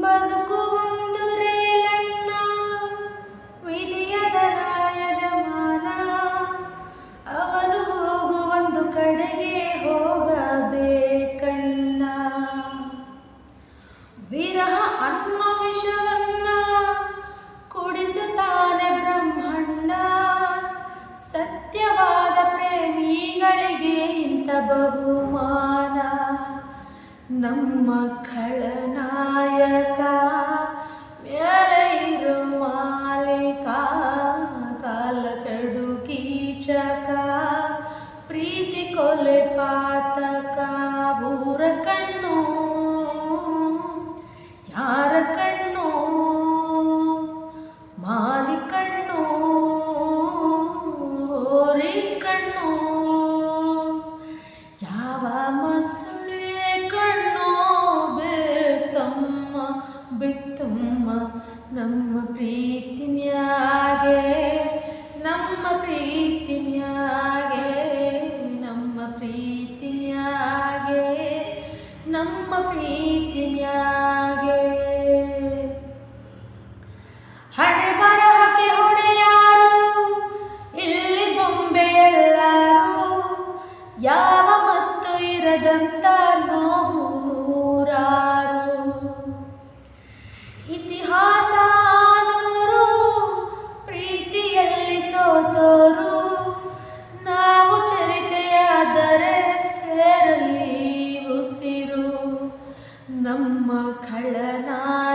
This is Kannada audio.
ಬದುಕು ಒಂದು ರೇಲಣ್ಣ, ವಿಧಿಯದ ಯಜಮಾನ. ಅವನು ಹೋಗುವೊಂದು ಕಡೆಗೆ ಹೋಗಬೇಕಣ್ಣ. ವಿರಹ ಅನ್ನೋ ವಿಷವನ್ನ ಕುಡಿಸುತ್ತಾನೆ ಬ್ರಹ್ಮಣ್ಣ. ಸತ್ಯವಾದ ಪ್ರೇಮಿಗಳಿಗೆ ಇಂಥ ಬಹುಮಾನ. ನಮ್ಮ ಖಳನಾಯಕ ಮೇಲೆ ಇರೋ ಮಾಲೀಕ, ಕಾಲ ಕಡು ಕೀಚಕ, ಪ್ರೀತಿ ಕೊಲೆ ಪಾತಕ. ಊರ ಕಣ್ಣು ಯಾರ ಕಣ್ಣು, ಮಾರಿ ಕಣ್ಣು ಹೋರಿ ಕಣ್ಣು, ಯಾವ ಮಸುಳೆ ಕಣ್ಣು ಬೇತಮ್ಮ ಬಿತ್ತಮ್ಮ. ನಮ್ಮ ಪ್ರೀತಿ ಮ್ಯಾಗೆ, ನಮ್ಮ ಪ್ರೀತಿ ಮ್ಯಾಗೆ, ನಮ್ಮ ಪ್ರೀತಿ ಮ್ಯಾಗೆ, ನಮ್ಮ ಪ್ರೀತಿ ಮ್ಯಾಗೆ. ಹಣೆ ಬರಹಕ್ಕೆ ಹೊಣೆಯಾರು ಇಲ್ಲಿ ಬೊಂಬೆ ಎಲ್ಲಾರು. ಯಾವ ಮತ್ತು ಇರದಂತ ನೋವು ನೂರಾರು. ಇತಿಹಾಸ ಆದವರು ಪ್ರೀತಿಯಲ್ಲಿ ಸೋತೋರು. ನಾವು ಚರಿತೆಯಾದರೆ ಸೇರಲಿ ಉಸಿರು. ನಮ್ಮ ಖಳನಾಯಕ